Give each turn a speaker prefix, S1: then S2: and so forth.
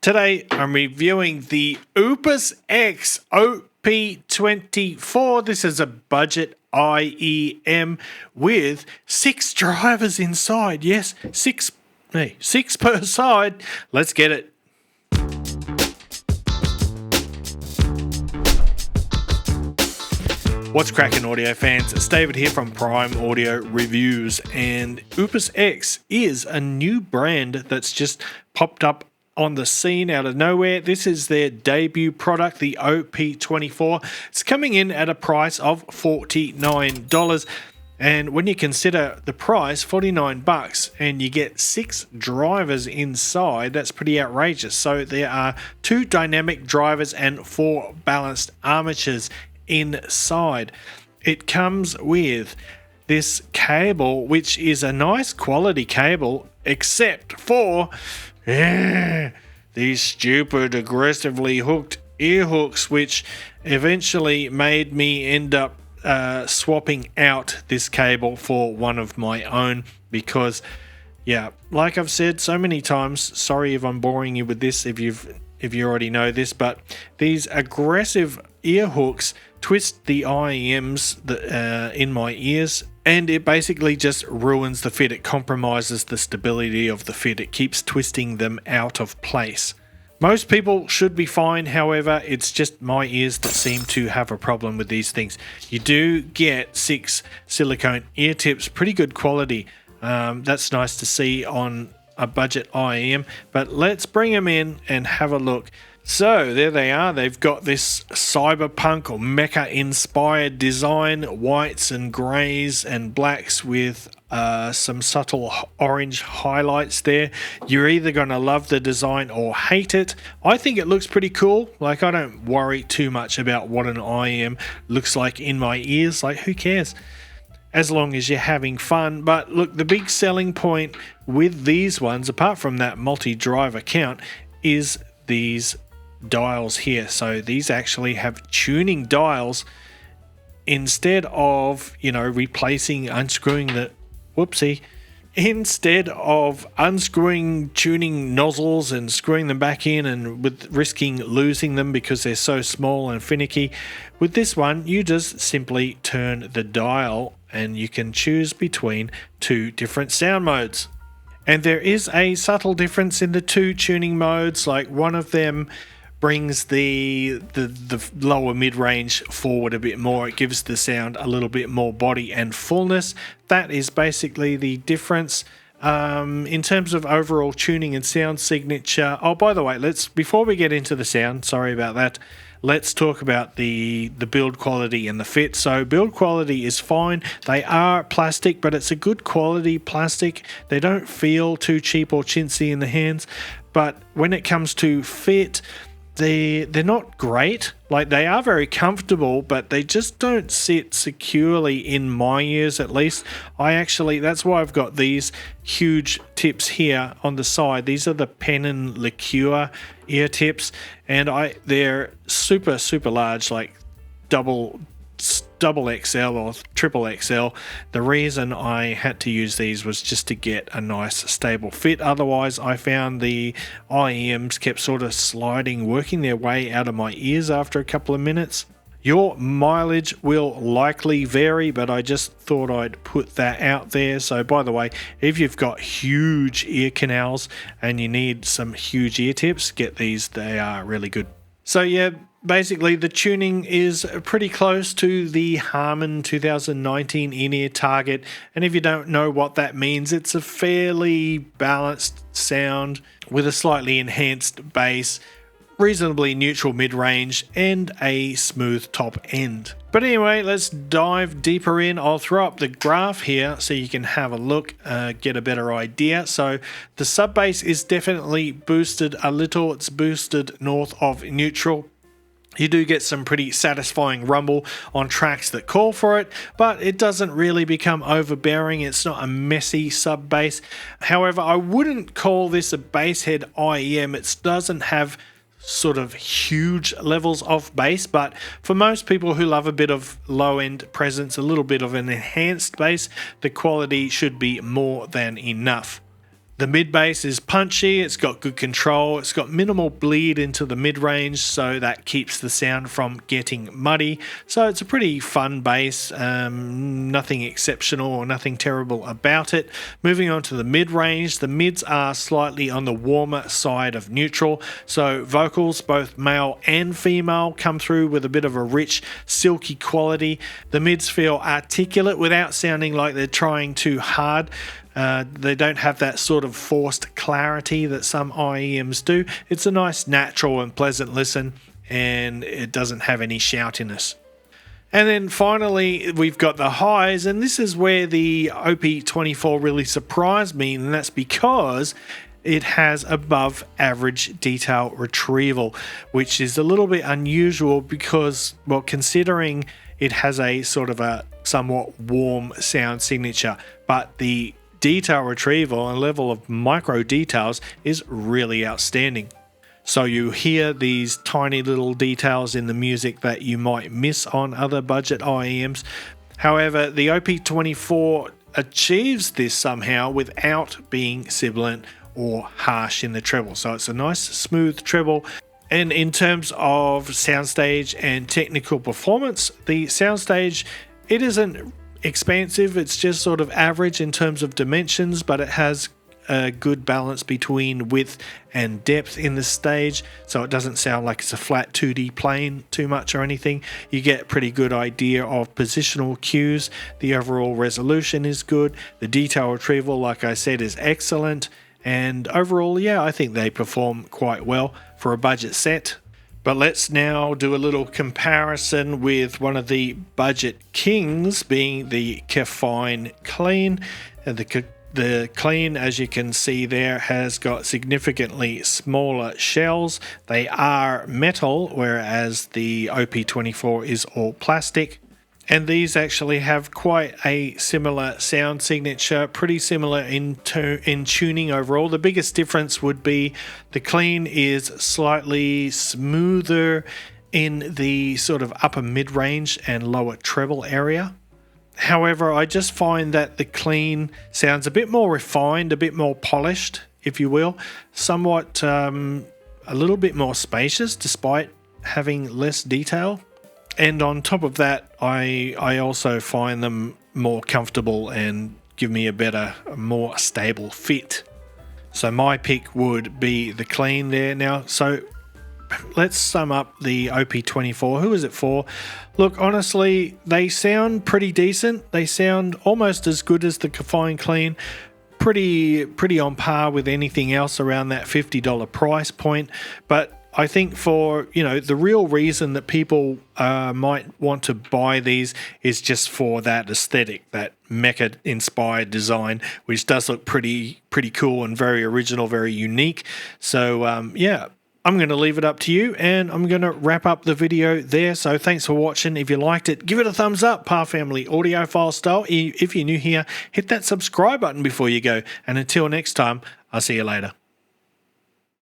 S1: Today I'm reviewing the ooopusX OP.24. This is a budget IEM with 6 drivers inside. Yes, six per side. Let's get it. What's cracking, audio fans? It's David here from Prime Audio Reviews, and ooopusX is a new brand that's just popped up on the scene out of nowhere. This is their debut product, the OP.24. It's coming in at a price of $49. And when you consider the price, $49, and you get 6 drivers inside, that's pretty outrageous. So there are 2 dynamic drivers and 4 balanced armatures inside. It comes with this cable, which is a nice quality cable, except for these stupid aggressively hooked ear hooks, which eventually made me end up swapping out this cable for one of my own, because like I've said so many times, sorry if I'm boring you with this if you already know this, but these aggressive ear hooks twist the IEMs in my ears, and it basically just ruins the fit. It compromises the stability of the fit. It keeps twisting them out of place. Most people should be fine, however, it's just my ears that seem to have a problem with these things. You do get 6 silicone ear tips, pretty good quality. That's nice to see on a budget IEM, but let's bring them in and have a look. So there they are. They've got this cyberpunk or mecha-inspired design, whites and greys and blacks with some subtle orange highlights there. You're either going to love the design or hate it. I think it looks pretty cool. Like, I don't worry too much about what an IEM looks like in my ears. Like, who cares? As long as you're having fun. But look, the big selling point with these ones, apart from that multi-driver count, is these dials here. So these actually have tuning dials instead of, instead of unscrewing tuning nozzles and screwing them back in and with risking losing them because they're so small and finicky. With this one, you just simply turn the dial and you can choose between 2 different sound modes. And there is a subtle difference in the 2 tuning modes. Like, one of them brings the lower mid-range forward a bit more. It gives the sound a little bit more body and fullness. That is basically the difference. In terms of overall tuning and sound signature, oh, by the way, before we get into the sound, sorry about that, let's talk about the build quality and the fit. So build quality is fine. They are plastic, but it's a good quality plastic. They don't feel too cheap or chintzy in the hands. But when it comes to fit, they're not great. Like, they are very comfortable, but they just don't sit securely in my ears, at least. That's why I've got these huge tips here on the side. These are the pen and liqueur ear tips, and they're super, super large, like double XL or triple XL. The reason I had to use these was just to get a nice stable fit. Otherwise, I found the IEMs kept sort of working their way out of my ears after a couple of minutes. Your mileage will likely vary, but I just thought I'd put that out there. So, by the way, if you've got huge ear canals and you need some huge ear tips, get these. They are really good. So yeah, basically the tuning is pretty close to the Harman 2019 in-ear target, and if you don't know what that means, it's a fairly balanced sound with a slightly enhanced bass, reasonably neutral mid-range, and a smooth top end. But anyway, let's dive deeper in. I'll throw up the graph here so you can have a look, get a better idea. So the sub bass is definitely boosted a little. It's boosted north of neutral. You do get some pretty satisfying rumble on tracks that call for it, but it doesn't really become overbearing. It's not a messy sub bass. However, I wouldn't call this a bass head IEM. It doesn't have sort of huge levels of bass, but for most people who love a bit of low-end presence, a little bit of an enhanced bass, the quality should be more than enough. The mid bass is punchy, it's got good control, it's got minimal bleed into the mid range, so that keeps the sound from getting muddy. So it's a pretty fun bass, nothing exceptional or nothing terrible about it. Moving on to the mid range, the mids are slightly on the warmer side of neutral, so vocals, both male and female, come through with a bit of a rich, silky quality. The mids feel articulate without sounding like they're trying too hard. They don't have that sort of forced clarity that some IEMs do. It's a nice, natural and pleasant listen, and it doesn't have any shoutiness. And then finally, we've got the highs, and this is where the OP.24 really surprised me, and that's because it has above average detail retrieval, which is a little bit unusual because, well, considering it has a sort of a somewhat warm sound signature, but the detail retrieval and level of micro details is really outstanding. So you hear these tiny little details in the music that you might miss on other budget IEMs. However, the OP.24 achieves this somehow without being sibilant or harsh in the treble. So it's a nice smooth treble. And in terms of soundstage and technical performance, the soundstage, it isn't expansive, it's just sort of average in terms of dimensions, but it has a good balance between width and depth in the stage, so it doesn't sound like it's a flat 2D plane too much or anything. You get a pretty good idea of positional cues. The overall resolution is good. The detail retrieval, like I said, is excellent, and overall, yeah, I think they perform quite well for a budget set. But let's now do a little comparison with one of the budget kings, being the KZ Krila. The Clean, as you can see there, has got significantly smaller shells. They are metal, whereas the OP.24 is all plastic. And these actually have quite a similar sound signature, pretty similar in tuning overall. The biggest difference would be the Clean is slightly smoother in the sort of upper mid-range and lower treble area. However, I just find that the Clean sounds a bit more refined, a bit more polished, if you will, somewhat a little bit more spacious despite having less detail. And on top of that, I also find them more comfortable and give me a better, more stable fit. So my pick would be the Clean there. Now, so let's sum up the OP.24. Who is it for? Look, honestly, they sound pretty decent. They sound almost as good as the KZ Clean. Pretty on par with anything else around that $50 price point. But I think for, the real reason that people might want to buy these is just for that aesthetic, that mecha-inspired design, which does look pretty cool and very original, very unique. So, yeah, I'm going to leave it up to you, and I'm going to wrap up the video there. So thanks for watching. If you liked it, give it a thumbs up, Pa Family Audiophile style. If you're new here, hit that subscribe button before you go. And until next time, I'll see you later.